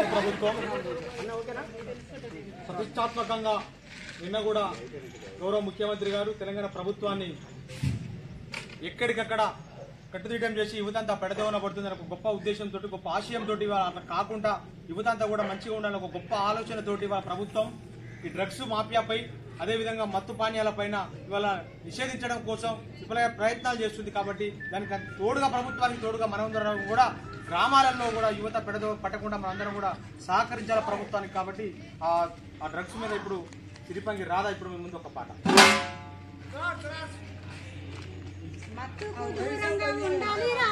రాష్ట్ర ప్రభుత్వం ప్రతిష్టాత్మకంగా నిన్న కూడా గౌరవ ముఖ్యమంత్రి గారు తెలంగాణ ప్రభుత్వాన్ని ఎక్కడికక్కడ కట్టుదిట్టం చేసి యువతంతా పెడదోన పడుతుందని ఒక గొప్ప ఉద్దేశంతో, గొప్ప ఆశయంతో అట్లా కాకుండా యువతంతా కూడా మంచిగా ఉండాలని ఒక గొప్ప ఆలోచనతోటి ఇవాళ ప్రభుత్వం ఈ డ్రగ్స్ మాఫియాపై అదేవిధంగా మత్తు పానీయాలపైన ఇవాళ నిషేధించడం కోసం విఫల ప్రయత్నాలు చేస్తుంది. కాబట్టి దానికి తోడుగా ప్రభుత్వానికి తోడుగా మనందరం కూడా గ్రామాలలో కూడా యువత పట్టకుండా మనందరం కూడా సహకరించాలి ప్రభుత్వానికి. కాబట్టి ఆ డ్రగ్స్ మీద ఇప్పుడు తిరుపంగి రాధా ఇప్పుడు మీ ముందు ఒక పాట. మత్తుకు దూరంగా ఉండాలిరా